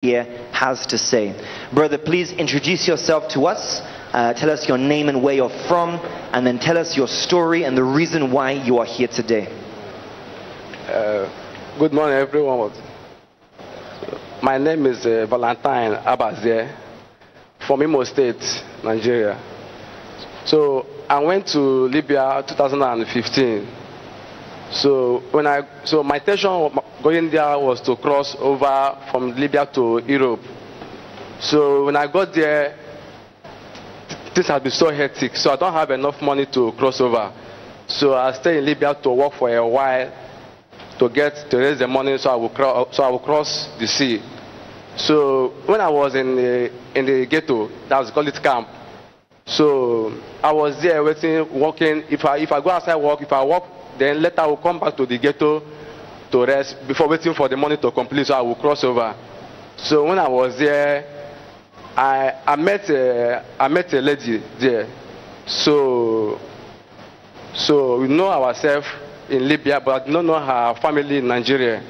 here has to say. Brother, please introduce yourself to us. Tell us your name and where you're from, and then tell us your story and the reason why you are here today. Good morning, everyone. My name is Valentine Abazie from Imo State, Nigeria. So I went to Libya 2015. So my intention going there was to cross over from Libya to Europe. So when I got there, things have been so hectic. So I don't have enough money to cross over. So I stayed in Libya to work for a while to raise the money so I will cross the sea. So when I was in the ghetto, that was called it camp. So I was there waiting, working. If I go outside work, if I work, then later I will come back to the ghetto to rest before waiting for the money to complete, so I will cross over. So when I was there, I met a lady there. So we know ourselves in Libya, but I did not know her family in Nigeria.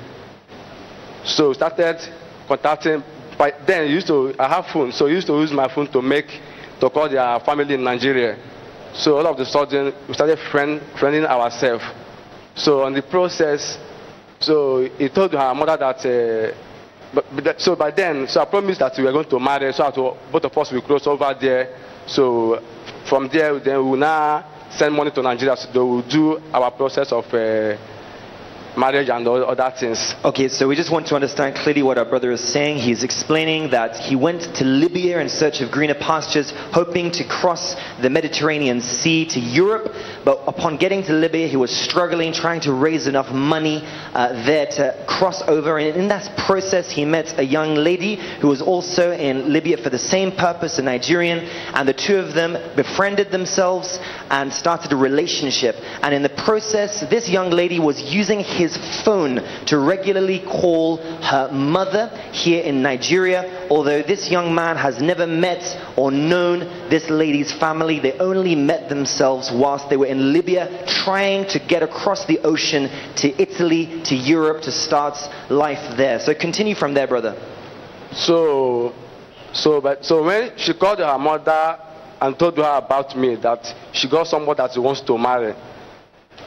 So we started contacting. By then, I have phone, so I used to use my phone to call their family in Nigeria. So all of a sudden, we started friending ourselves. So on the process, so he told her mother that. So by then, so I promised that we were going to marry. So both of us will cross over there. So from there, then we will now send money to Nigeria. So they will do our process of marriage and all other things. Okay, so we just want to understand clearly what our brother is saying. He's explaining that he went to Libya in search of greener pastures, hoping to cross the Mediterranean Sea to Europe. But upon getting to Libya, he was struggling, trying to raise enough money there to cross over. And in that process, he met a young lady who was also in Libya for the same purpose, a Nigerian. And the two of them befriended themselves and started a relationship. And in the process, this young lady was using his phone to regularly call her mother here in Nigeria, although this young man has never met or known this lady's family. They only met themselves whilst they were in Libya, trying to get across the ocean to Italy, to Europe, to start life there. So continue from there, brother. So when she called her mother and told her about me, that she got someone that she wants to marry,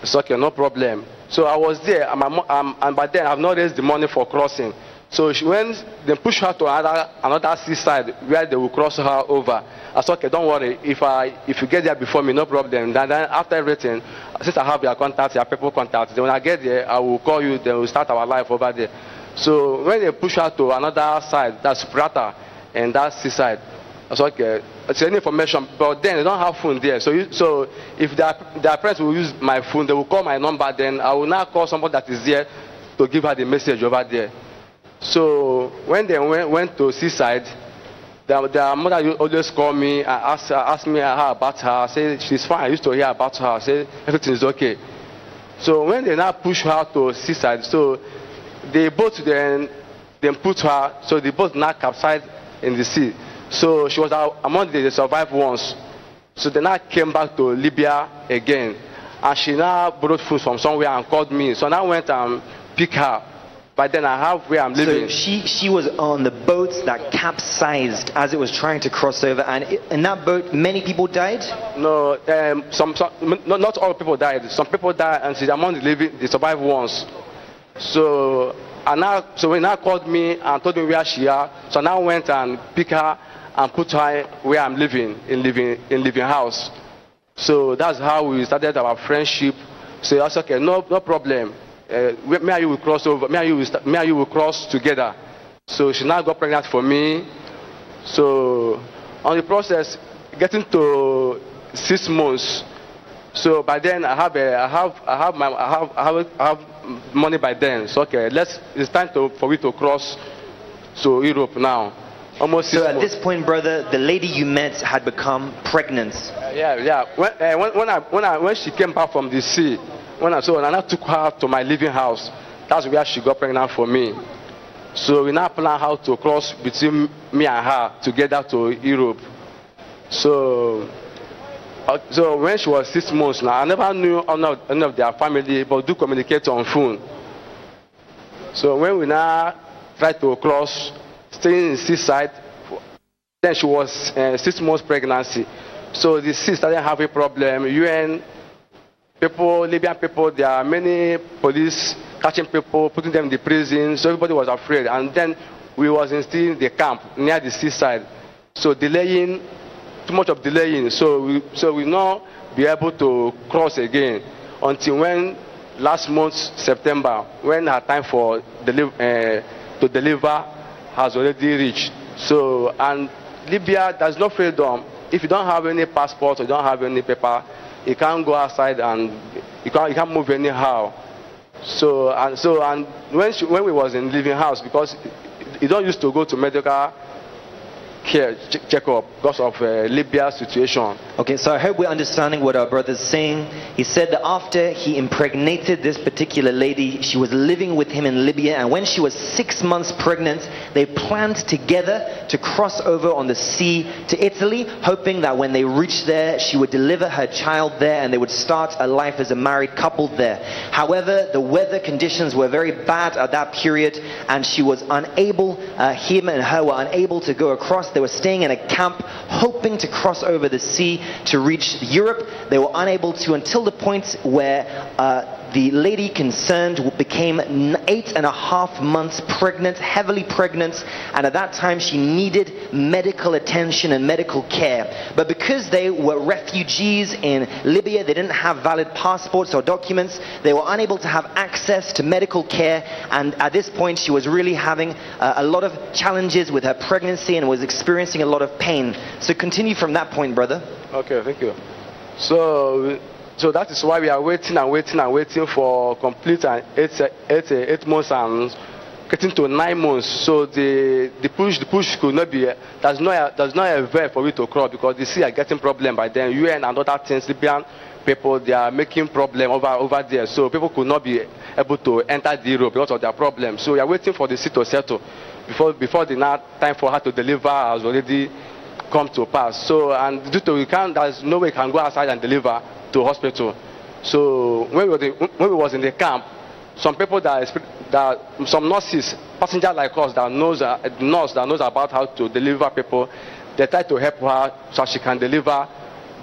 it's okay, no problem. So I was there, and by then I have not raised the money for crossing. So they pushed her to another seaside where they will cross her over. I said, okay, don't worry. If you get there before me, no problem. Then after everything, since I have your contacts, your people contacts, then when I get there, I will call you. Then we'll start our life over there. So when they push her to another side, that's Prata, and that seaside, I said, okay, it's any information, but then they don't have phone there. So if their parents will use my phone, they will call my number. Then I will now call somebody that is there to give her the message over there. So when they went to seaside, their mother always call me and ask me how about her. I say she's fine. I used to hear about her. I say everything is okay. So when they now push her to seaside, so they both then put her. So the boat now capsized in the sea. So she was among the survived ones. So they now came back to Libya again. And she now borrowed food from somewhere and called me. So I now went and picked her. But then I have where I'm living. So she was on the boat that capsized as it was trying to cross over. And in that boat, many people died? No, not all people died. Some people died, and she's among the survived ones. So when now called me and told me where she is, so I now went and picked her and put her where I'm living, in living house. So that's how we started our friendship. So I said, okay, no problem. Me and you will cross over. Me and you will cross together. So she now got pregnant for me. So on the process, getting to 6 months. So by then I have money by then. So okay, it's time for me to cross to Europe now. Almost 6 months. So at this point, brother, the lady you met had become pregnant. Yeah. When she came back from the sea, when I took her to my living house, that's where she got pregnant for me. So we now plan how to cross between me and her together to Europe. So when she was 6 months now, I never knew any of their family, but do communicate on phone. So when we now try to cross staying in seaside. Then she was 6 months pregnancy. So the sea started having a problem. UN people, Libyan people, there are many police catching people, putting them in the prison. So everybody was afraid. And then we was still in the camp near the seaside. So delaying, too much of delaying. So we not be able to cross again until when last month, September, when our time for to deliver has already reached. So, and Libya, there's no freedom. If you don't have any passport or you don't have any paper, you can't go outside and you can't move anyhow. And when we was in living house, because you don't used to go to medical care checkup because of Libya situation. Okay, so I hope we're understanding what our brother's saying. He said that after he impregnated this particular lady, she was living with him in Libya, and when she was 6 months pregnant, they planned together to cross over on the sea to Italy, hoping that when they reached there, she would deliver her child there and they would start a life as a married couple there. However, the weather conditions were very bad at that period, and she was unable, him and her were unable to go across. They were staying in a camp, hoping to cross over the sea to reach Europe. They were unable to until the point where the lady concerned became 8.5 months pregnant, heavily pregnant, and at that time she needed medical attention and medical care. But because they were refugees in Libya, they didn't have valid passports or documents, they were unable to have access to medical care, and at this point she was really having a lot of challenges with her pregnancy and was experiencing a lot of pain. So continue from that point, brother. Okay, thank you. So that is why we are waiting for complete 8 months and getting to 9 months. So the push could not be, there's no a way for it to cross because the sea are getting problem by then. UN and other things, Libyan people, they are making problem over there. So people could not be able to enter the Europe because of their problem. So we are waiting for the sea to settle before the time for her to deliver has already come to pass. So, and due to there's no way we can go outside and deliver to hospital. So when we was in the camp, some people some nurses, passengers like us that knows about how to deliver people, they tried to help her so she can deliver,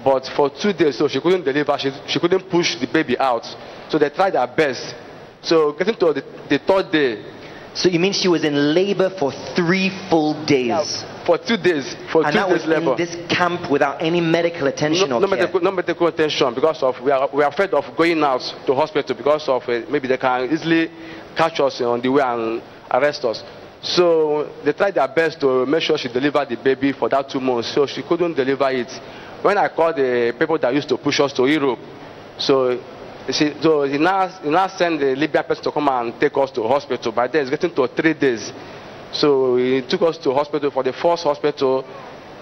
but for 2 days, so she couldn't deliver. She couldn't push the baby out. So they tried their best. So getting to the 3rd day. So you mean she was in labor for 3 full days? Yeah, for 2 days. For and 2 that days was labor. in this camp without any medical attention or care? No medical attention because of we are afraid of going out to hospital because of maybe they can easily catch us on the way and arrest us. So they tried their best to make sure she delivered the baby for that 2 months. So she couldn't deliver it. When I called the people that used to push us to Europe, so he now sent the Libyan person to come and take us to hospital. By then it's getting to 3 days. So he took us to hospital. For the first hospital,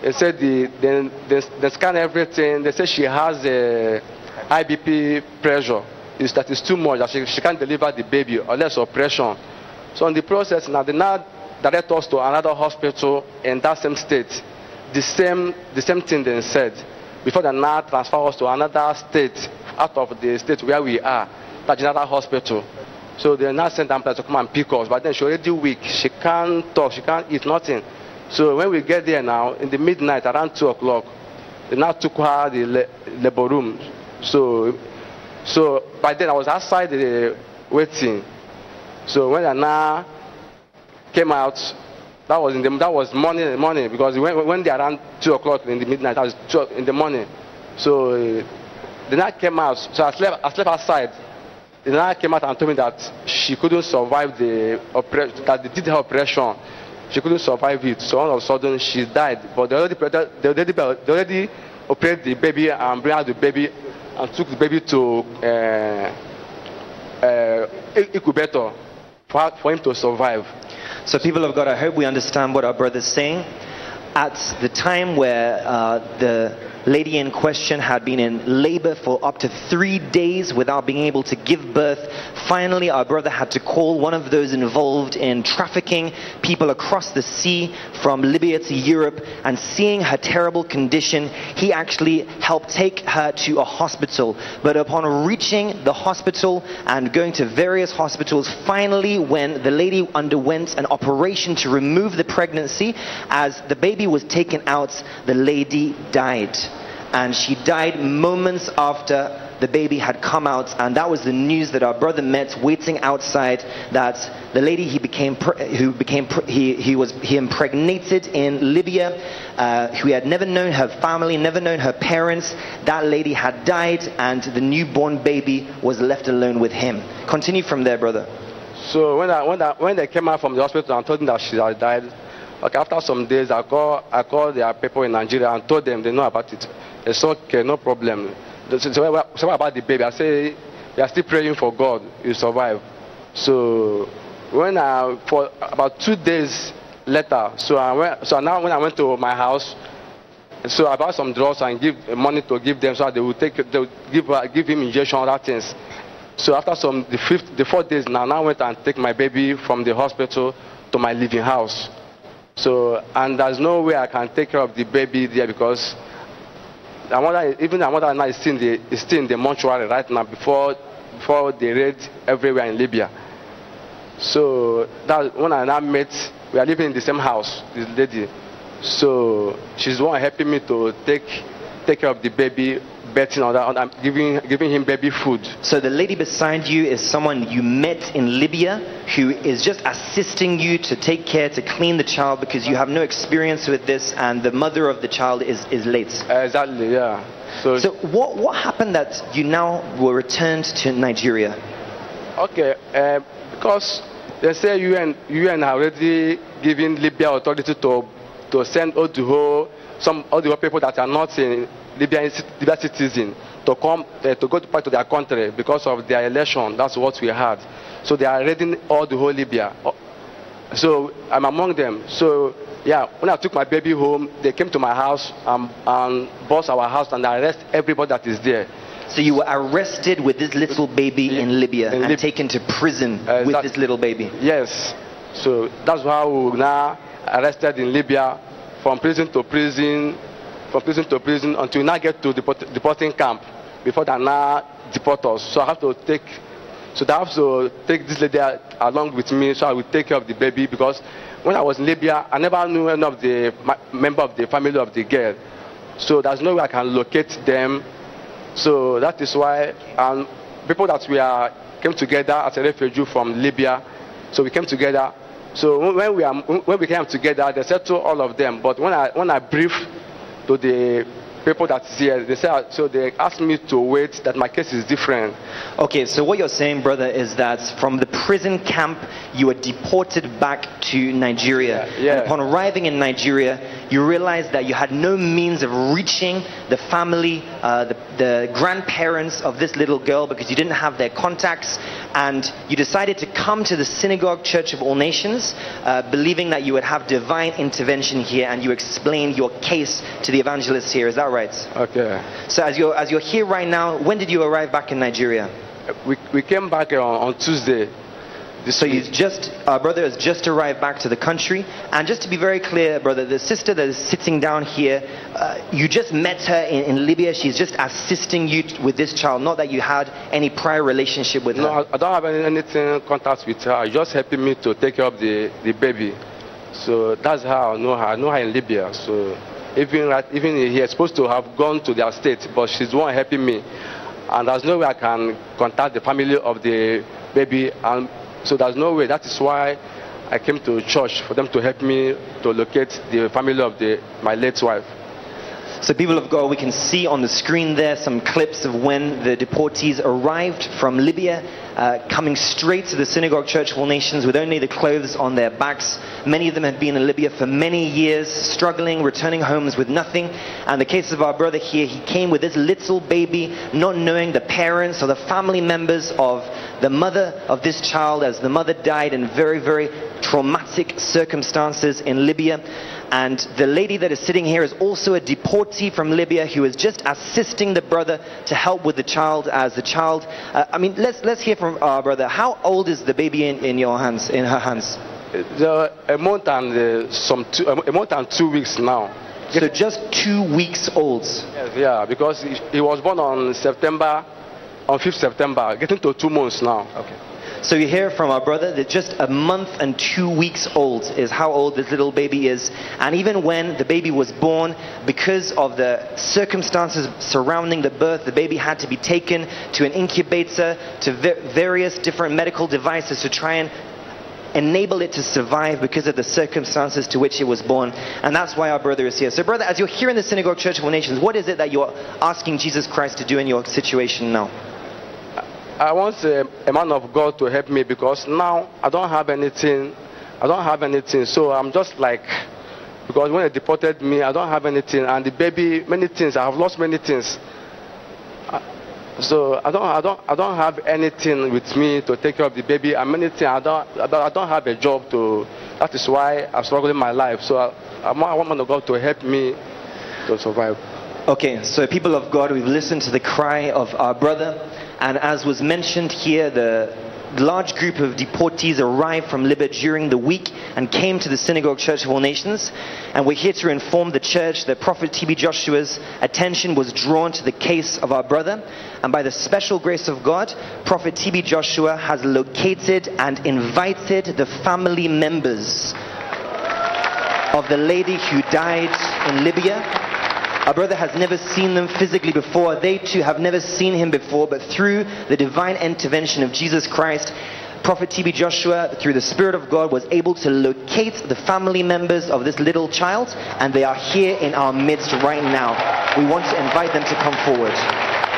they said they scan everything. They said she has a high BP pressure. That is too much. That she can't deliver the baby unless operation. So in the process, now they now direct us to another hospital in that same state. The same thing they said. Before they now transfer us to another state out of the state where we are, that's another hospital. So they now sent ambulance to come and pick us. But then she's already weak. She can't talk. She can't eat nothing. So when we get there now, in the midnight, around 2 o'clock, they now took her the labor room. So by then I was outside waiting. So when I now came out, that was morning because when they around 2 o'clock in the midnight, that was 2 in the morning. So they now came out. So I slept outside. They now came out and told me that she couldn't survive that they did her operation. She couldn't survive it. So all of a sudden she died. But they already operated the baby and brought out the baby and took the baby to incubator for him to survive. So people of God, I hope we understand what our brother is saying. at the time where the lady in question had been in labor for up to 3 days without being able to give birth, finally our brother had to call one of those involved in trafficking people across the sea from Libya to Europe, and seeing her terrible condition, he actually helped take her to a hospital. But upon reaching the hospital and going to various hospitals, finally when the lady underwent an operation to remove the pregnancy, as the baby was taken out, the lady died. And she died moments after the baby had come out, and that was the news that our brother met waiting outside, that the lady he impregnated in Libya, who had never known her family, never known her parents, that lady had died, and the newborn baby was left alone with him. Continue from there, brother. So when they came out from the hospital and told them that she had died, like after some days, I called their people in Nigeria and told them they know about it. They said, okay, no problem. So what about the baby? I say, they are still praying for God, you survive. So for about 2 days later, now when I went to my house, so I bought some drugs and give money to give them, so they will give him injection, other things. So after the 4 days now, I went and take my baby from the hospital to my living house. So, and there's no way I can take care of the baby there, because the mother now is still in the mortuary right now before they raid everywhere in Libya. So that when I now met, we are living in the same house, this lady. So she's the one helping me to take care of the baby, betting on that, I'm giving him baby food. So the lady beside you is someone you met in Libya, who is just assisting you to take care, to clean the child, because you have no experience with this, and the mother of the child is late. Exactly, yeah. So what happened that you now were returned to Nigeria? Okay, because they say UN already given Libya authority to send all the people that are not in Libyan citizens to come to go back to their country because of their election. That's what we had. So they are raiding all the whole Libya. So I'm among them. So yeah, when I took my baby home, they came to my house and bust our house and arrest everybody that is there. So you were arrested with this little baby in Libya and taken to prison with this little baby? Yes. So that's how we now arrested in Libya, from prison to prison, until we now get to the deporting camp before they now deport us. So I have to take this lady along with me, so I will take care of the baby, because when I was in Libya, I never knew any of the member of the family of the girl. So there's no way I can locate them. So that is why people that came together as a refugee from Libya. So we came together. So when we came together, they settled all of them. But when I briefed to the people that's here, they asked me to wait, that my case is different. Okay, so what you're saying, brother, is that from the prison camp, you were deported back to Nigeria. Yeah. And upon arriving in Nigeria, you realized that you had no means of reaching the family, the grandparents of this little girl, because you didn't have their contacts, and you decided to come to the Synagogue Church of All Nations, believing that you would have divine intervention here, and you explained your case to the evangelists here. Is that right? Okay. So as you're here right now, when did you arrive back in Nigeria? We came back on Tuesday. So our brother has just arrived back to the country. And just to be very clear, brother, the sister that is sitting down here, you just met her in Libya. She's just assisting you with this child, not that you had any prior relationship with her. No, I don't have anything contact with her. She's just helping me to take care of the baby. So that's how I know her. I know her in Libya. So even he is supposed to have gone to their state, but she's the one helping me. And there's no way I can contact the family of the baby, and so there's no way. That is why I came to church, for them to help me to locate the family of my late wife. So people of God, we can see on the screen there some clips of when the deportees arrived from Libya coming straight to the Synagogue Church of All Nations with only the clothes on their backs. Many of them had been in Libya for many years, struggling, returning homes with nothing. And the case of our brother here, he came with this little baby, not knowing the parents or the family members of the mother of this child, as the mother died in very, very traumatic circumstances in Libya. And the lady that is sitting here is also a deportee from Libya who is just assisting the brother to help with the child as the child. Let's hear from our brother. How old is the baby in your hands, in her hands? A month and 2 weeks now. So just 2 weeks old. Yes, yeah, because he was born on 5th September, getting to 2 months now. Okay. So you hear from our brother that just a month and 2 weeks old is how old this little baby is. And even when the baby was born, because of the circumstances surrounding the birth, the baby had to be taken to an incubator, to various different medical devices to try and enable it to survive because of the circumstances to which it was born. And that's why our brother is here. So brother, as you're here in the Synagogue Church of All Nations, what is it that you're asking Jesus Christ to do in your situation now? I want a man of God to help me, because now I don't have anything. So I'm just like, because when they deported me, I don't have anything, and the baby, many things. I have lost many things. So I don't have anything with me to take care of the baby, and many things. I don't have a job to. That is why I'm struggling my life. So I want man of God to help me to survive. Okay, so people of God, we've listened to the cry of our brother. And as was mentioned here, the large group of deportees arrived from Libya during the week and came to the Synagogue Church of All Nations. And we're here to inform the church that Prophet T.B. Joshua's attention was drawn to the case of our brother. And by the special grace of God, Prophet T.B. Joshua has located and invited the family members of the lady who died in Libya. Our brother has never seen them physically before. They too have never seen him before. But through the divine intervention of Jesus Christ, Prophet T.B. Joshua, through the Spirit of God, was able to locate the family members of this little child. And they are here in our midst right now. We want to invite them to come forward.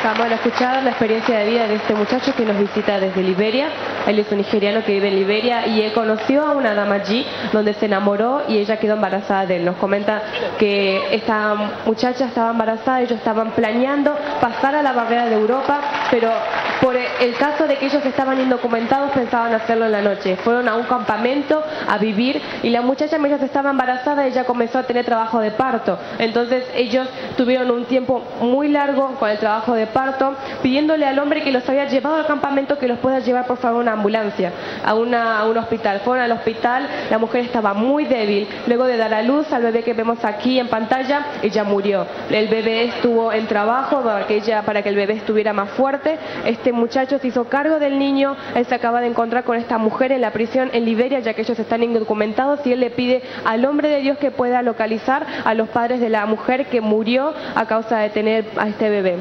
Acabamos de escuchar la experiencia de vida de este muchacho que nos visita desde Liberia. Él es un nigeriano que vive en Liberia y él conoció a una dama allí donde se enamoró y ella quedó embarazada de él. Nos comenta que esta muchacha estaba embarazada, ellos estaban planeando pasar a la barrera de Europa, pero por el caso de que ellos estaban indocumentados pensaban hacerlo en la noche. Fueron a un campamento a vivir y la muchacha mientras estaba embarazada ella comenzó a tener trabajo de parto. Entonces ellos tuvieron un tiempo muy largo con el trabajo de parto, pidiéndole al hombre que los había llevado al campamento que los pueda llevar por favor a una ambulancia, a un hospital. Fueron al hospital, la mujer estaba muy débil. Luego de dar a luz al bebé que vemos aquí en pantalla, ella murió. El bebé estuvo en trabajo para que el bebé estuviera más fuerte. Este muchacho se hizo cargo del niño. Él se acaba de encontrar con esta mujer en la prisión en Liberia, ya que ellos están indocumentados, y él le pide al hombre de Dios que pueda localizar a los padres de la mujer que murió a causa de tener a este bebé.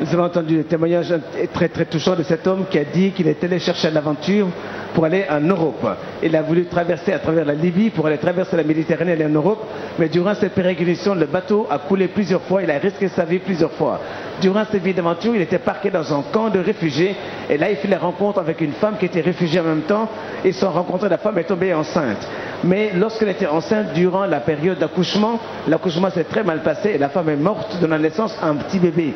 Nous avons entendu le témoignage très très touchant de cet homme qui a dit qu'il est allé chercher l'aventure pour aller en Europe. Il a voulu traverser à travers la Libye pour aller traverser la Méditerranée et aller en Europe, mais durant cette pérégrination, le bateau a coulé plusieurs fois, il a risqué sa vie plusieurs fois. Durant cette vie d'aventure, il était parqué dans un camp de réfugiés, et là il fait la rencontre avec une femme qui était réfugiée en même temps. Ils se sont rencontrés, la femme est tombée enceinte. Mais lorsqu'elle était enceinte, durant la période d'accouchement, l'accouchement s'est très mal passé et la femme est morte, donnant naissance à un petit bébé.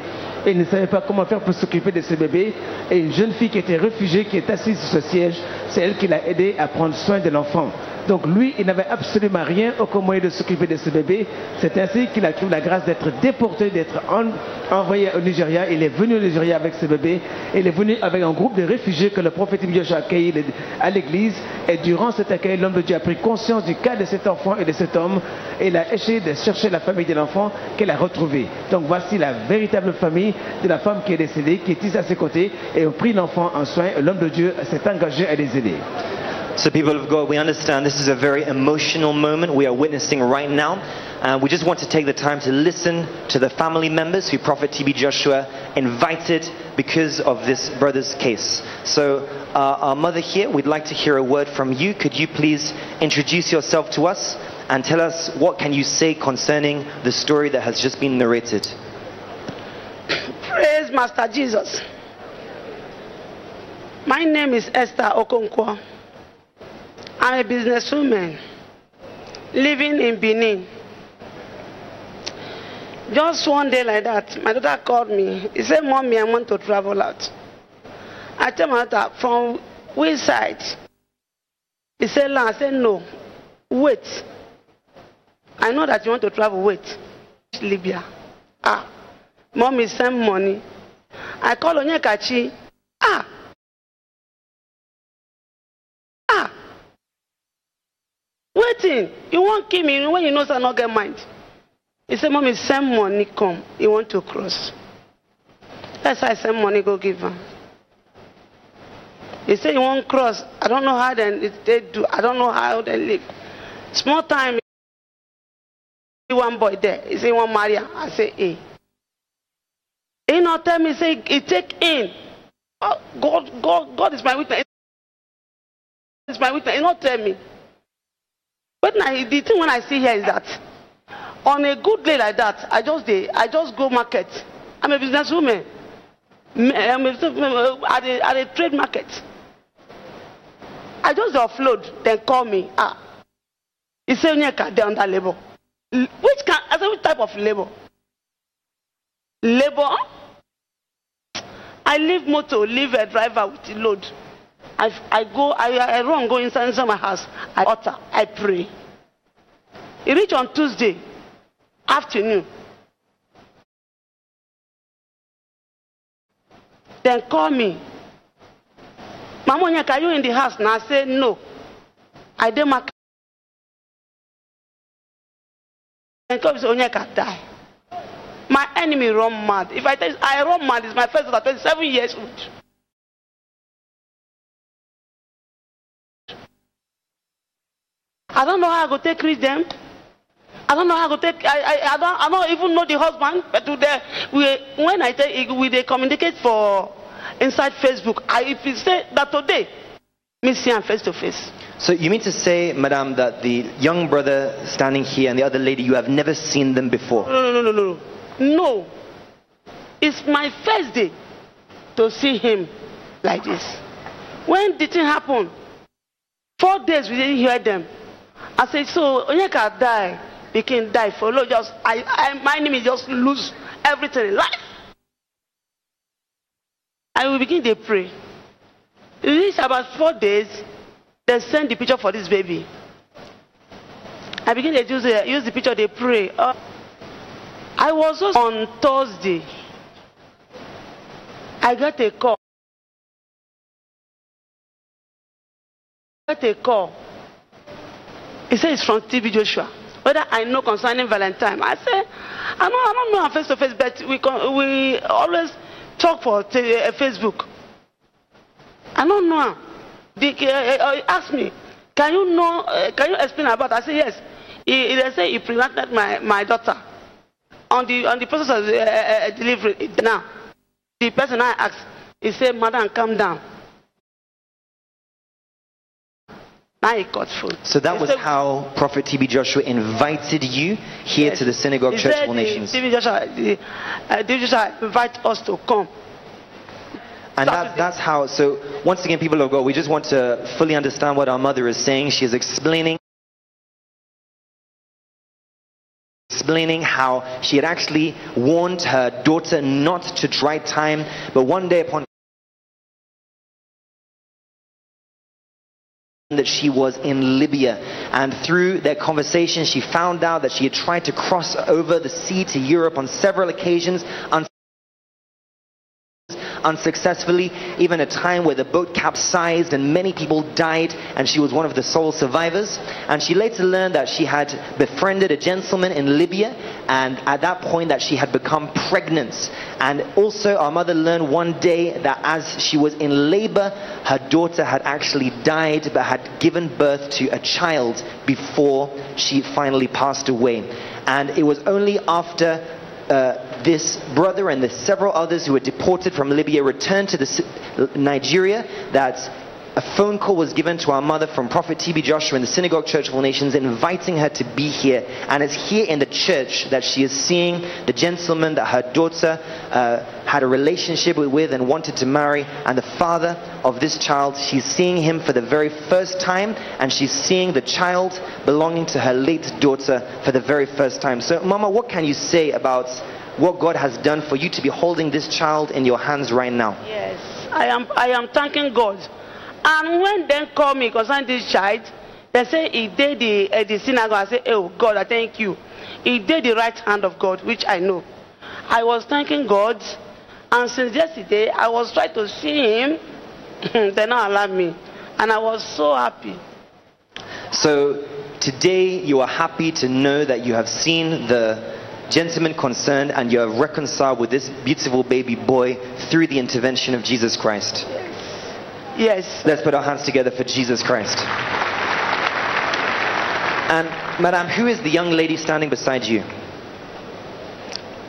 Et il ne savait pas comment faire pour s'occuper de ce bébé. Et une jeune fille qui était réfugiée, qui est assise sur ce siège, c'est elle qui l'a aidé à prendre soin de l'enfant. Donc lui, il n'avait absolument rien, aucun moyen de s'occuper de ce bébé. C'est ainsi qu'il a trouvé la grâce d'être déporté, d'être envoyé au Nigeria. Il est venu au Nigeria avec ce bébé. Il est venu avec un groupe de réfugiés que le prophète Joshua a accueilli à l'église. Et durant cet accueil, l'homme de Dieu a pris conscience du cas de cet enfant et de cet homme. Et il a essayé de chercher la famille de l'enfant qu'elle a retrouvée. Donc voici la véritable famille de la femme qui est décédée, qui est ici à ses côtés, et a pris l'enfant en soin. L'homme de Dieu s'est engagé à les aider. So people of God, we understand this is a very emotional moment we are witnessing right now. We just want to take the time to listen to the family members who Prophet T.B. Joshua invited because of this brother's case. So our mother here, we'd like to hear a word from you. Could you please introduce yourself to us and tell us what can you say concerning the story that has just been narrated? Praise Master Jesus. My name is Esther Okonkwo. I'm a businesswoman living in Benin. Just one day like that, my daughter called me. He said, Mommy, I want to travel out. I tell my daughter, from which side? He said, I said, no. Wait. I know that you want to travel. Wait. Libya. Mommy send money. I call Onyekachi. Waiting. You won't kill me when you know I not get mind. He said, Mommy, send money, come. You want to cross. That's why I send money, go give him. He said, you won't cross. I don't know how they do. I don't know how they live. Small time, one boy there. He said, you want Maria? I say, hey. He not tell me, say, he take in. Oh, God is my witness. Is my witness. He not tell me. But now, the thing when I see here is that on a good day like that, I just go market. I'm a businesswoman. I'm at a trade market. I just offload, then call me. He said, they're under labor. Which type of labor? Labor? I leave motor, leave a driver with the load. I run, go inside my house. I utter, I pray. He reach on Tuesday afternoon. Then call me. Mama Onyeka, are you in the house? Now I say no. I did my. And call me say Onyeka die. My enemy run mad. If I tell you I run mad, it's my first daughter, 27 years old. I don't know how I go take reach them. I don't know how to take. I don't even know the husband. But today, when I take, they communicate for inside Facebook. If you say that today, me see him face to face. So you mean to say, Madam, that the young brother standing here and the other lady, you have never seen them before? No. It's my first day to see him like this. When the thing happened, 4 days we didn't hear them. I said, so Onyeka die. He can die for Lord. My name is just lose everything in life. I will begin to pray. It is about 4 days. They send the picture for this baby. I begin to use the picture. They pray. I was also on Thursday. I got a call. He said it's from TV Joshua. Whether I know concerning Valentine. I say, I don't know face to face, but we always talk for Facebook. I don't know. He asked me, can you explain about it? I say yes. They say he pregnant my daughter on the process of delivery. Now, the person I asked, he said, Madam, calm down. So that was how Prophet TB Joshua invited you here to the Synagogue Church of All Nations. TB Joshua invite us to come. And that's how, so once again, people of God, we just want to fully understand what our mother is saying. She is explaining how she had actually warned her daughter not to try time, but one day upon that she was in Libya, and through their conversation she found out that she had tried to cross over the sea to Europe on several occasions, unsuccessfully, even a time where the boat capsized and many people died, and she was one of the sole survivors. And she later learned that she had befriended a gentleman in Libya, and at that point that she had become pregnant. And also our mother learned one day that as she was in labor, her daughter had actually died but had given birth to a child before she finally passed away. And it was only after this brother and the several others who were deported from Libya returned to Nigeria that a phone call was given to our mother from Prophet TB Joshua in the Synagogue Church of All Nations, inviting her to be here. And it's here in the church that she is seeing the gentleman that her daughter had a relationship with and wanted to marry, and the father of this child. She's seeing him for the very first time, and she's seeing the child belonging to her late daughter for the very first time. So, Mama, what can you say about what God has done for you to be holding this child in your hands right now? Yes, I am thanking God. And when they call me concerning this child, they say he did the synagogue. I say, oh God, I thank you. He did the right hand of God, which I know. I was thanking God, and since yesterday I was trying to see him. They not allowed me, and I was so happy. So today you are happy to know that you have seen the gentleman concerned, and you have reconciled with this beautiful baby boy through the intervention of Jesus Christ. Yes. Let's put our hands together for Jesus Christ. And Madam, who is the young lady standing beside you?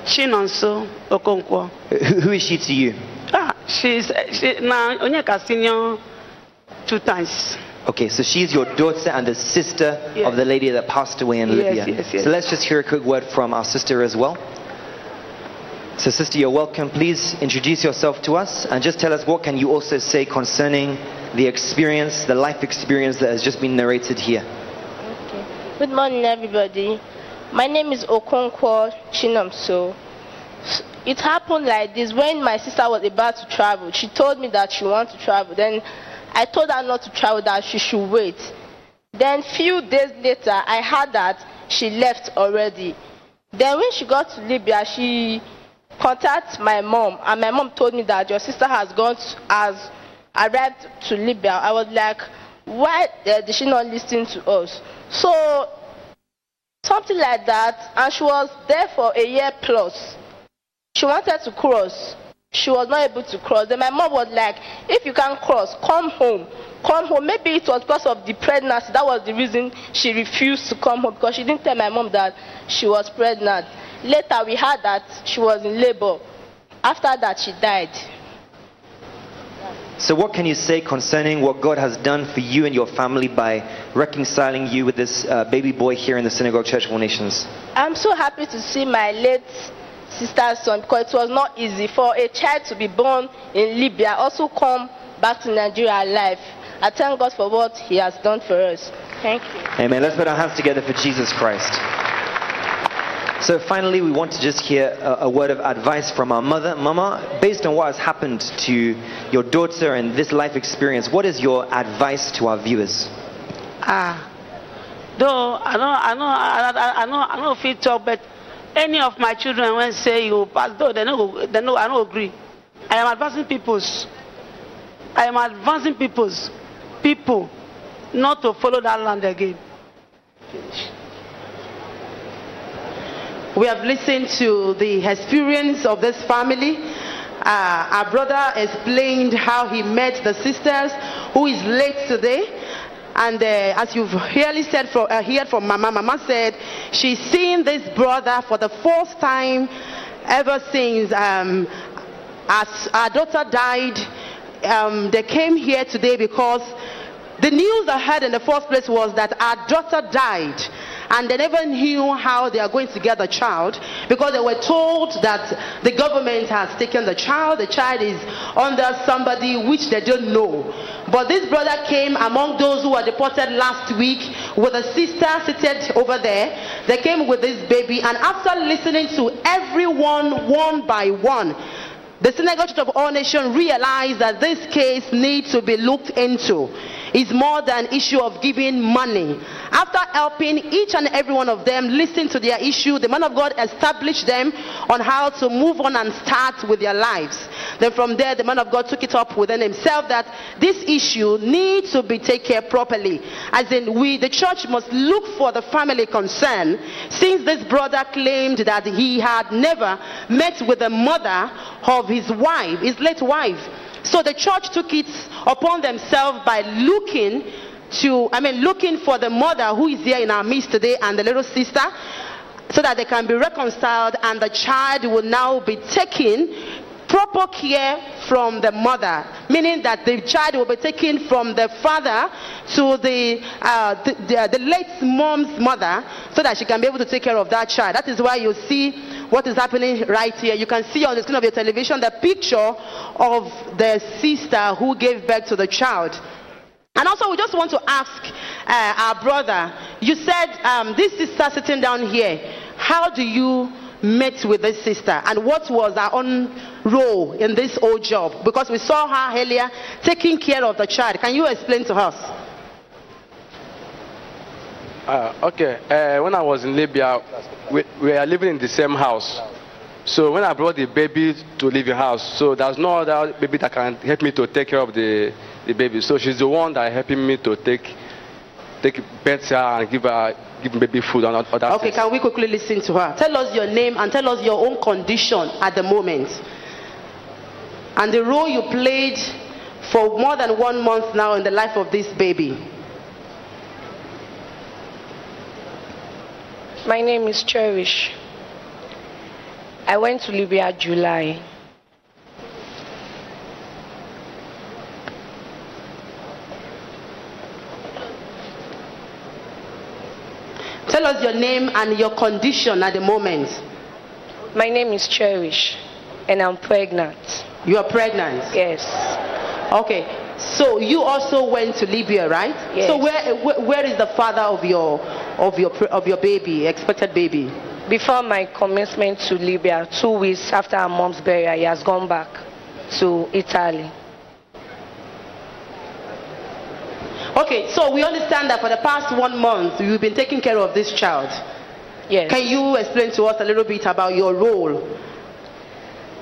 Chinonso Okonkwo. Who is she to you? She's now Onyeka senior 2 times. Okay, so she's your daughter and the sister of the lady that passed away in Libya. Yes. So let's just hear a quick word from our sister as well. So sister, you're welcome. Please introduce yourself to us and just tell us, what can you also say concerning the experience, the life experience that has just been narrated here. Okay. Good morning, everybody. My name is Okonkwo Chinomso. It happened like this. When my sister was about to travel, she told me that she wanted to travel. Then I told her not to travel, that she should wait. Then few days later, I heard that she left already. Then when she got to Libya, she contacted my mom, and my mom told me that your sister has arrived to Libya. I was like, why did she not listen to us? So something like that, and she was there for a year plus. She wanted to cross. She was not able to cross. Then my mom was like, if you can't cross, come home. Come home. Maybe it was because of the pregnancy. That was the reason she refused to come home, because she didn't tell my mom that she was pregnant. Later we heard that she was in labor. After that she died. So what can you say concerning what God has done for you and your family by reconciling you with this baby boy here in the Synagogue Church of All Nations? I'm so happy to see my late sister's son, because it was not easy for a child to be born in Libya, also come back to Nigeria alive. I thank God for what he has done for us. Thank you. Amen. Let's put our hands together for Jesus Christ. So finally, we want to just hear a word of advice from our mother. Mama, based on what has happened to your daughter and this life experience, what is your advice to our viewers? Though I know if you talk, but any of my children when say you pass, though they know I don't agree. I am advancing people not to follow that land again. We have listened to the experience of this family. Our brother explained how he met the sisters, who is late today. And as you've heard from Mama, Mama said she's seen this brother for the first time ever since as our daughter died. They came here today because the news I heard in the first place was that our daughter died, and they never knew how they are going to get the child, because they were told that the government has taken the child is under somebody which they don't know. But this brother came among those who were deported last week with a sister seated over there. They came with this baby, and after listening to everyone one by one, the Synagogue Church of All Nations realized that this case needs to be looked into. It's more than an issue of giving money. After helping each and every one of them listen to their issue, the man of God established them on how to move on and start with their lives. Then from there, the man of God took it up within himself that this issue needs to be taken care properly. As in, the church must look for the family concerned, since this brother claimed that he had never met with the mother of his wife, his late wife. So the church took it upon themselves by looking for the mother who is here in our midst today and the little sister, so that they can be reconciled, and the child will now be taken proper care from the mother, meaning that the child will be taken from the father to the late mom's mother, so that she can be able to take care of that child. That is why you see what is happening right here. You can see on the screen of your television the picture of the sister who gave birth to the child. And also, we just want to ask our brother, you said this sister sitting down here, how do you meet with this sister, and what was her own role in this whole job? Because we saw her earlier taking care of the child. Can you explain to us? Okay, when I was in Libya, we were living in the same house. So when I brought the baby to leave the house, so there's no other baby that can help me to take care of the baby. So she's the one that helping me to take birth her and give baby food and other Okay, things. can we quickly listen to her? Tell us your name and tell us your own condition at the moment, and the role you played for more than 1 month now in the life of this baby. My name is Cherish. I went to Libya July. Tell us your name and your condition at the moment. My name is Cherish, and I'm pregnant. You are pregnant? Yes. Okay. So you also went to Libya, right? Yes. So where is the father of your baby, expected baby? Before my commencement to Libya, 2 weeks after our mom's burial, he has gone back to Italy. Okay, so we understand that for the past 1 month, you've been taking care of this child. Yes. Can you explain to us a little bit about your role?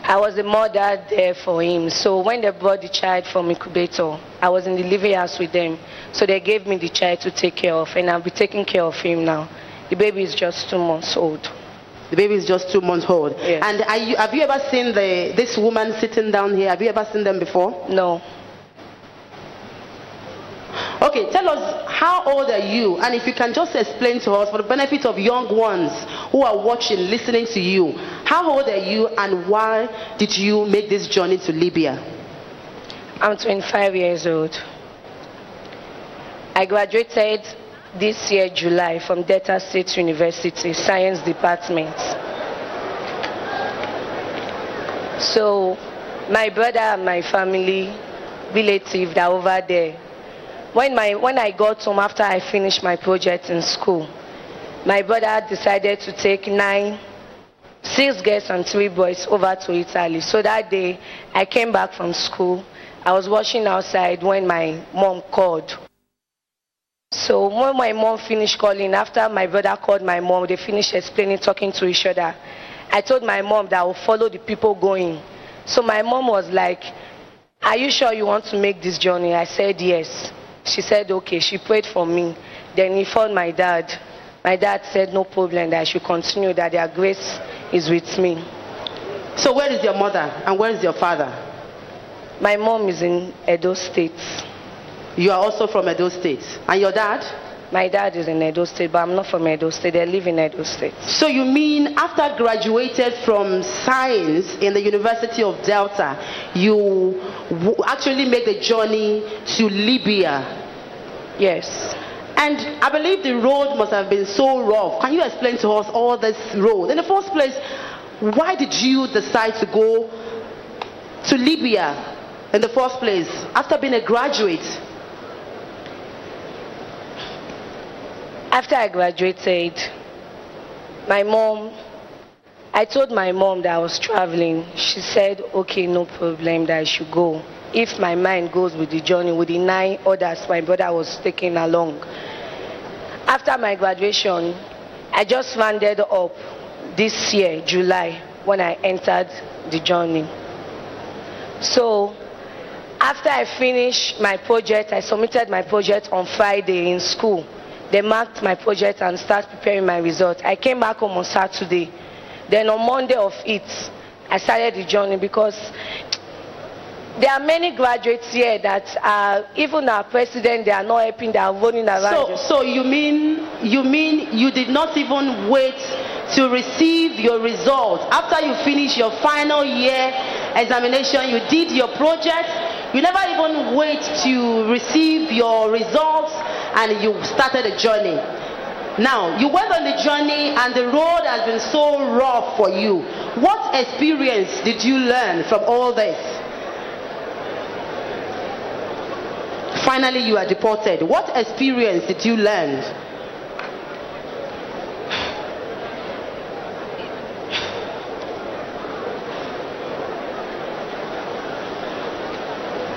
I was a mother there for him. So when they brought the child from incubator, I was in the delivery house with them. So they gave me the child to take care of, and I'll be taking care of him now. The baby is just 2 months old. The baby is just 2 months old. Yes. And have you ever seen this woman sitting down here? Have you ever seen them before? No. Okay, tell us, how old are you? And if you can just explain to us, for the benefit of young ones who are watching, listening to you, how old are you and why did you make this journey to Libya? I'm 25 years old. I graduated this year, July, from Delta State University, Science Department. So my brother and my family, relatives are over there. When I got home after I finished my project in school, my brother decided to take 6 girls and 3 boys over to Italy. So that day, I came back from school. I was washing outside when my mom called. So when my mom finished calling, after my brother called my mom, they finished explaining, talking to each other. I told my mom that I would follow the people going. So my mom was like, "Are you sure you want to make this journey?" I said yes. She said okay. She prayed for me. Then he phoned my dad. My dad said no problem, that I should continue, that their grace is with me. So where is your mother and where is your father? My mom is in Edo State. You are also from Edo State. And your dad? My dad is in Edo State, but I'm not from Edo State. They live in Edo State. So you mean after graduated from science in the University of Delta, you actually made the journey to Libya? Yes. And I believe the road must have been so rough. Can you explain to us all this road? In the first place, why did you decide to go to Libya in the first place after being a graduate? After I graduated, I told my mom that I was traveling. She said, okay, no problem, that I should go. If my mind goes with the journey, with the 9 others my brother was taking along. After my graduation, I just rounded up this year, July, when I entered the journey. So after I finished my project, I submitted my project on Friday in school. They marked my project and started preparing my results. I came back home on Saturday. Then on Monday of it, I started the journey, because there are many graduates here that are, even our president, they are not helping, they are running around. So you mean you did not even wait to receive your results after you finish your final year examination, you did your project, you never even wait to receive your results, and you started a journey. Now, you went on the journey and the road has been so rough for you. What experience did you learn from all this? Finally, you are deported. What experience did you learn?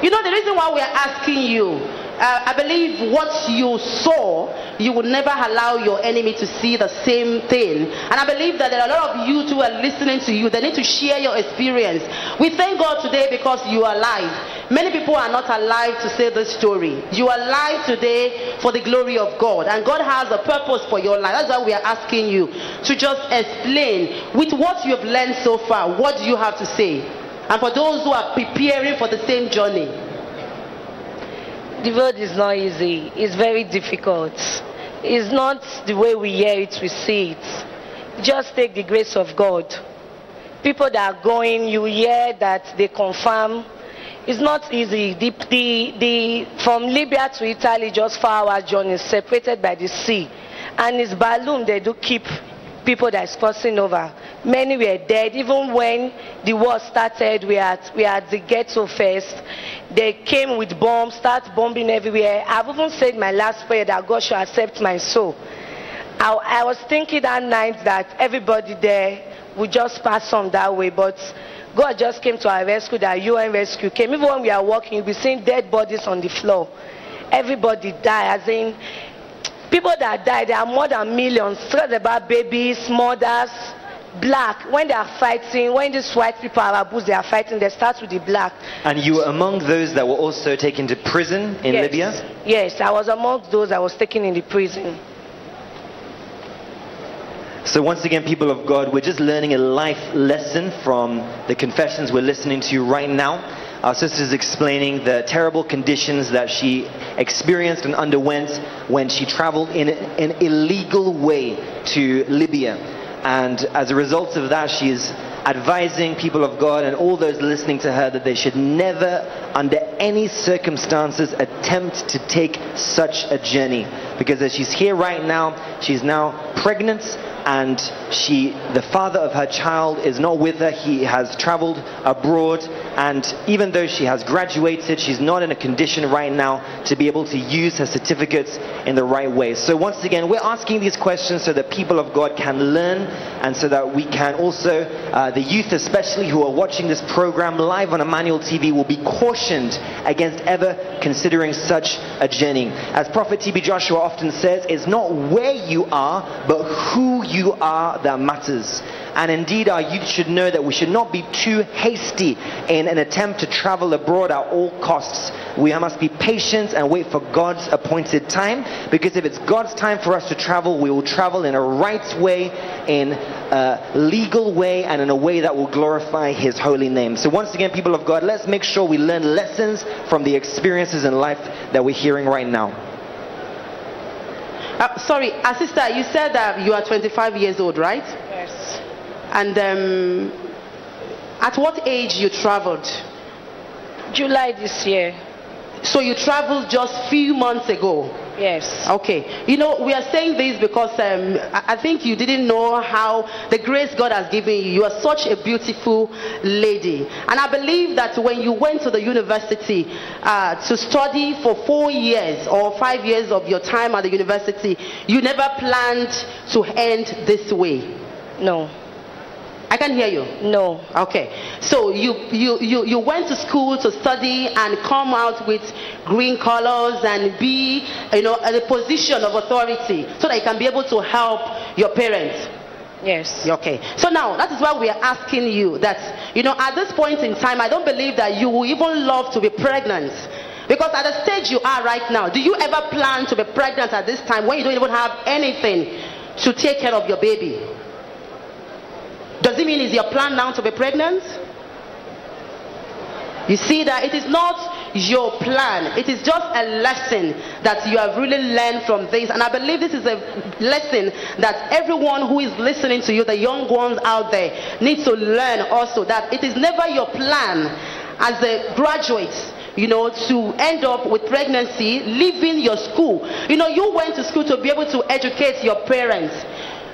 You know, the reason why we are asking you, I believe what you saw, you would never allow your enemy to see the same thing. And I believe that there are a lot of youth who are listening to you. They need to share your experience. We thank God today because you are alive. Many people are not alive to say this story. You are alive today for the glory of God. And God has a purpose for your life. That's why we are asking you to just explain with what you have learned so far. What do you have to say? And for those who are preparing for the same journey. The road is not easy. It's very difficult. It's not the way we hear it, we see it. Just take the grace of God. People that are going, you hear that they confirm. It's not easy. From Libya to Italy, just 4-hour journey, separated by the sea. And it's balloon, they do keep people that is crossing over. Many were dead. Even when the war started, we had the ghetto first. They came with bombs, start bombing everywhere. I've even said my last prayer that God should accept my soul. I was thinking that night that everybody there would just pass on that way, but God just came to our rescue, that UN rescue came. Even when we are walking, you'll be seeing dead bodies on the floor. Everybody died, as in, people that died, there are more than millions. Stress about babies, mothers, black. When they are fighting, when these white people are abused, they are fighting, they start with the black. And you were among those that were also taken to prison in Libya? Yes, I was among those that was taken in the prison. So once again, people of God, we're just learning a life lesson from the confessions we're listening to right now. Our sister is explaining the terrible conditions that she experienced and underwent when she traveled in an illegal way to Libya. And as a result of that, she is advising people of God and all those listening to her that they should never, under any circumstances, attempt to take such a journey. Because as she's here right now, she's now pregnant, and the father of her child is not with her. He has traveled abroad, and even though she has graduated, she's not in a condition right now to be able to use her certificates in the right way. So once again, we're asking these questions so that people of God can learn, and so that we can also, the youth especially who are watching this program live on Emmanuel TV, will be cautioned against ever considering such a journey. As Prophet T.B. Joshua often says, it's not where you are, but who you are that matters. And indeed, our youth should know that we should not be too hasty in an attempt to travel abroad at all costs. We must be patient and wait for God's appointed time, because if it's God's time for us to travel, we will travel in a right way, in a legal way, and in a way that will glorify His holy name. So once again, people of God, let's make sure we learn lessons from the experiences in life that we're hearing right now. Sorry, sister, you said that you are 25 years old, right? Yes. And at what age you traveled? July this year. So you traveled just few months ago? Yes. Okay. You know, we are saying this because I think you didn't know how the grace God has given you. You are such a beautiful lady. And I believe that when you went to the university to study for 4 years or 5 years of your time at the university, you never planned to end this way. No. I can hear you. No. Okay. So you went to school to study and come out with green colors and be, in a position of authority so that you can be able to help your parents. Yes. Okay. So now that is why we are asking you that, at this point in time, I don't believe that you will even love to be pregnant. Because at the stage you are right now, do you ever plan to be pregnant at this time when you don't even have anything to take care of your baby? Does it mean it's your plan now to be pregnant? You see that it is not your plan. It is just a lesson that you have really learned from this. And I believe this is a lesson that everyone who is listening to you, the young ones out there, needs to learn also, that it is never your plan as a graduate, you know, to end up with pregnancy, leaving your school. You know, you went to school to be able to educate your parents.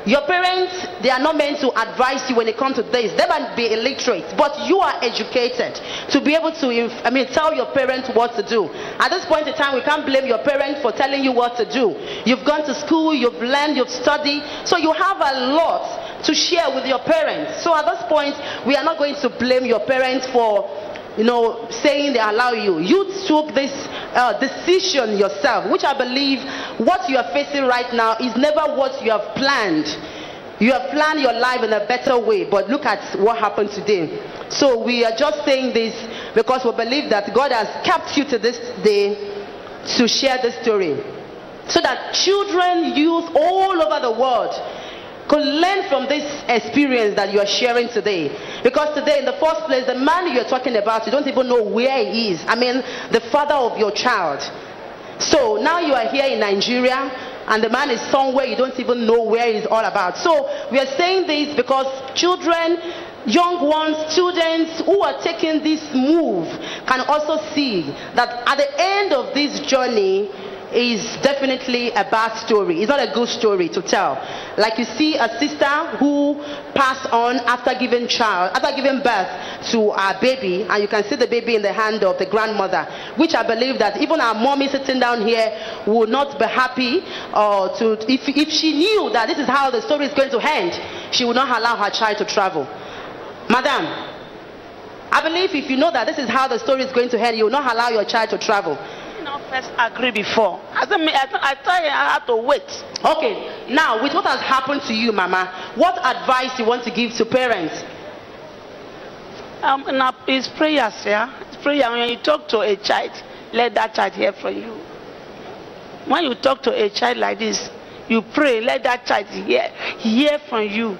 Your parents, they are not meant to advise you when it comes to this. They might be illiterate, but you are educated to be able to, tell your parents what to do. At this point in time, we can't blame your parents for telling you what to do. You've gone to school, you've learned, you've studied, so you have a lot to share with your parents. So at this point, we are not going to blame your parents for, you know, saying they allow you. You took this decision yourself, which I believe what you are facing right now is never what you have planned. You have planned your life in a better way, but look at what happened today. So we are just saying this because we believe that God has kept you to this day to share this story, so that children, youth all over the world could learn from this experience that you are sharing today. Because today, in the first place, the man you're talking about, you don't even know where he is. I mean, the father of your child. So now you are here in Nigeria, and the man is somewhere you don't even know where he's all about. So we are saying this because children, young ones, students who are taking this move can also see that at the end of this journey is definitely a bad story. It's not a good story to tell. Like you see a sister who passed on after giving birth to a baby, and you can see the baby in the hand of the grandmother, which I believe that even our mommy sitting down here would not be happy if she knew that this is how the story is going to end. She would not allow her child to travel. Madam, I believe if you know that this is how the story is going to end, you will not allow your child to travel. First agree before. I thought I had to wait. Okay, now with what has happened to you, Mama, what advice you want to give to parents? Now it's prayers, yeah. It's prayer. When you talk to a child, let that child hear from you. When you talk to a child like this, you pray, let that child hear from you.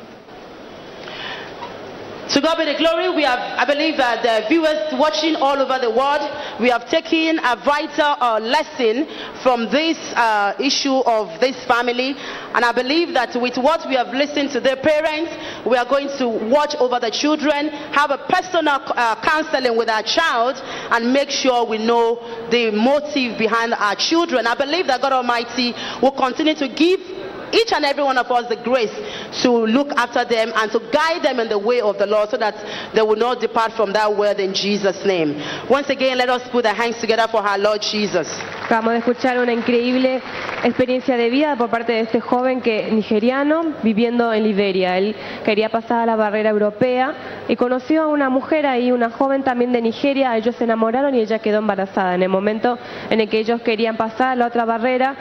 To God be the glory. I believe that the viewers watching all over the world, we have taken a vital lesson from this issue of this family. And I believe that with what we have listened to their parents, we are going to watch over the children, have a personal counseling with our child, and make sure we know the motive behind our children. I believe that God Almighty will continue to give each and every one of us the grace to look after them and to guide them in the way of the Lord, so that they will not depart from that word, in Jesus' name. Once again, let us put our hands together for our Lord Jesus. Acabamos de escuchar una increíble experiencia de vida por parte de este joven nigeriano viviendo en Liberia. Él quería pasar a la barrera europea y conoció a una mujer ahí, una joven también de Nigeria. Ellos se enamoraron y ella quedó embarazada. En el momento en el que ellos querían pasar la otra barrera,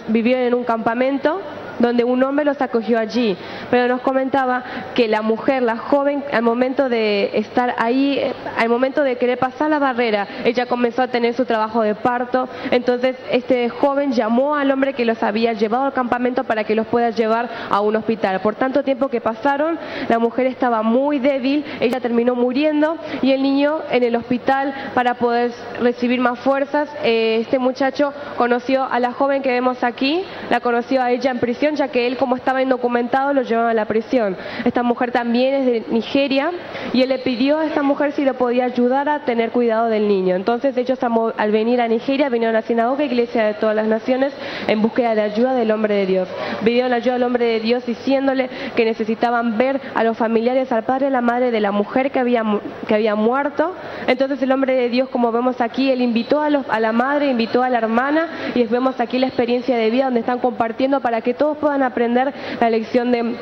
vivieron en un campamento donde un hombre los acogió allí, pero nos comentaba que la mujer, la joven, al momento de estar ahí, al momento de querer pasar la barrera, ella comenzó a tener su trabajo de parto. Entonces este joven llamó al hombre que los había llevado al campamento para que los pueda llevar a un hospital. Por tanto tiempo que pasaron, la mujer estaba muy débil, ella terminó muriendo y el niño en el hospital, para poder recibir más fuerzas, este muchacho conoció a la joven que vemos aquí, la conoció a ella en prisión, ya que él, como estaba indocumentado, lo llevaba a la prisión. Esta mujer también es de Nigeria y él le pidió a esta mujer si lo podía ayudar a tener cuidado del niño. Entonces ellos, al venir a Nigeria, vinieron a la sinagoga, iglesia de todas las naciones, en búsqueda de ayuda del hombre de Dios. Pidieron la ayuda del hombre de Dios diciéndole que necesitaban ver a los familiares, al padre y a la madre de la mujer que había muerto. Entonces el hombre de Dios, como vemos aquí, él invitó a la madre, invitó a la hermana, y vemos aquí la experiencia de vida donde están compartiendo para que todos puedan aprender la lección de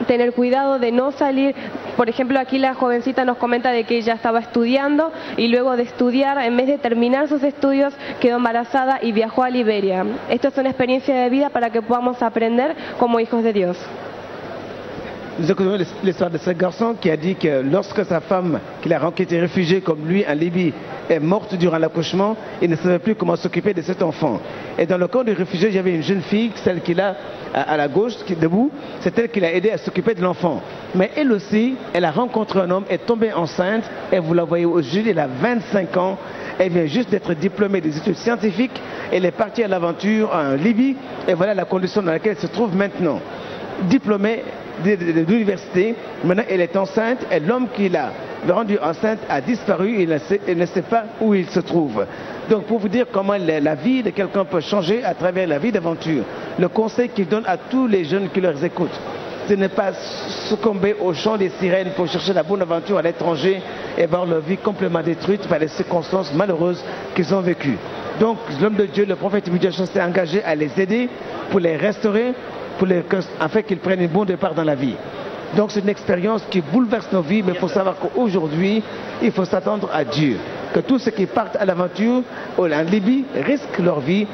tener cuidado, de no salir. Por ejemplo, aquí la jovencita nos comenta de que ella estaba estudiando y luego de estudiar, en vez de terminar sus estudios, quedó embarazada y viajó a Liberia. Esto es una experiencia de vida para que podamos aprender como hijos de Dios. Nous écoutons l'histoire de ce garçon qui a dit que lorsque sa femme, qui était réfugiée comme lui en Libye, est morte durant l'accouchement, il ne savait plus comment s'occuper de cet enfant. Et dans le camp de réfugiés, il y avait une jeune fille, celle qu'il a à la gauche, qui est debout, c'est elle qui l'a aidé à s'occuper de l'enfant. Mais elle aussi, elle a rencontré un homme, est tombée enceinte, et vous la voyez aujourd'hui, elle a 25 ans, Elle vient juste d'être diplômée des études scientifiques. Elle est partie à l'aventure en Libye. Et voilà la condition dans laquelle elle se trouve maintenant. Diplômée de l'université. Maintenant, elle est enceinte. Et l'homme qui l'a rendue enceinte a disparu. Elle ne sait pas où il se trouve. Donc, pour vous dire comment la vie de quelqu'un peut changer à travers la vie d'aventure. Le conseil qu'il donne à tous les jeunes qui leur écoutent, ce n'est pas succomber au chant des sirènes pour chercher la bonne aventure à l'étranger et voir leur vie complètement détruite par les circonstances malheureuses qu'ils ont vécues. Donc, l'homme de Dieu, le prophète Joshua, s'est engagé à les aider, pour les restaurer, afin qu'ils prennent un bon départ dans la vie. Donc, c'est une expérience qui bouleverse nos vies, mais il faut savoir qu'aujourd'hui, il faut s'attendre à Dieu. Que tous ceux qui partent à l'aventure en Libye risquent leur vie,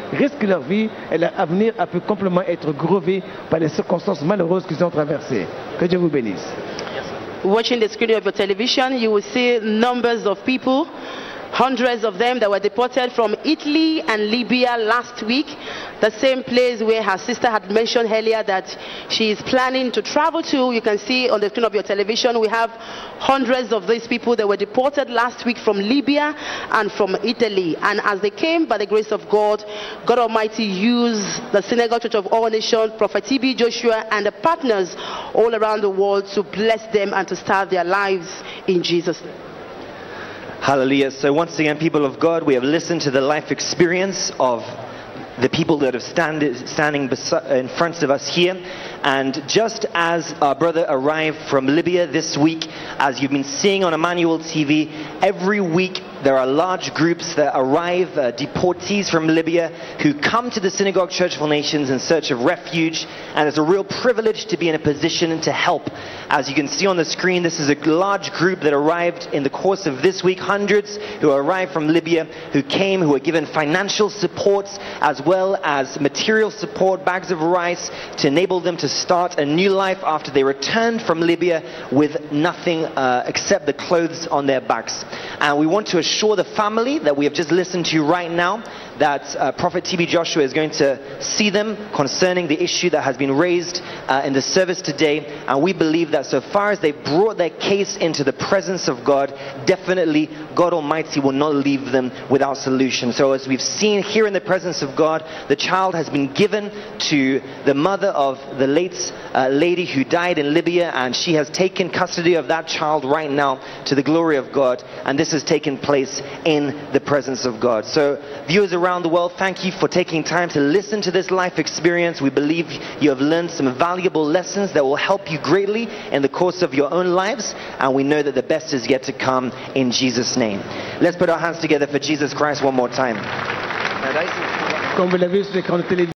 et leur avenir a pu complètement être grevé par les circonstances malheureuses qu'ils ont traversées. Que Dieu vous bénisse. Watching the screen of your television, you will see numbers of people, hundreds of them that were deported from Italy and Libya last week, the same place where her sister had mentioned earlier that she is planning to travel to. You can see on the screen of your television, we have hundreds of these people that were deported last week from Libya and from Italy. And as they came, by the grace of God, God Almighty used the Synagogue Church of All Nations, Prophet T.B. Joshua, and the partners all around the world to bless them and to start their lives in Jesus' name. Hallelujah. So once again, people of God, we have listened to the life experience of the people that are standing in front of us here. And just as our brother arrived from Libya this week, as you've been seeing on Emmanuel TV, every week there are large groups that arrive, deportees from Libya, who come to the Synagogue Church of All Nations in search of refuge. And it's a real privilege to be in a position to help. As you can see on the screen, this is a large group that arrived in the course of this week. Hundreds who arrived from Libya, who came, who were given financial support as well as material support, bags of rice, to enable them to start a new life after they returned from Libya with nothing except the clothes on their backs. And we want to assure the family that we have just listened to right now that Prophet T.B. Joshua is going to see them concerning the issue that has been raised in the service today. And we believe that so far as they brought their case into the presence of God, definitely God Almighty will not leave them without solution. So as we've seen here in the presence of God, the child has been given to the mother of the late lady who died in Libya, and she has taken custody of that child right now to the glory of God. And this has taken place in the presence of God. So viewers around the world, thank you for taking time to listen to this life experience. We believe you have learned some valuable lessons that will help you greatly in the course of your own lives, and we know that the best is yet to come in Jesus' name. Let's put our hands together for Jesus Christ one more time. Comme vous l'avez vu sur l'écran de télévision.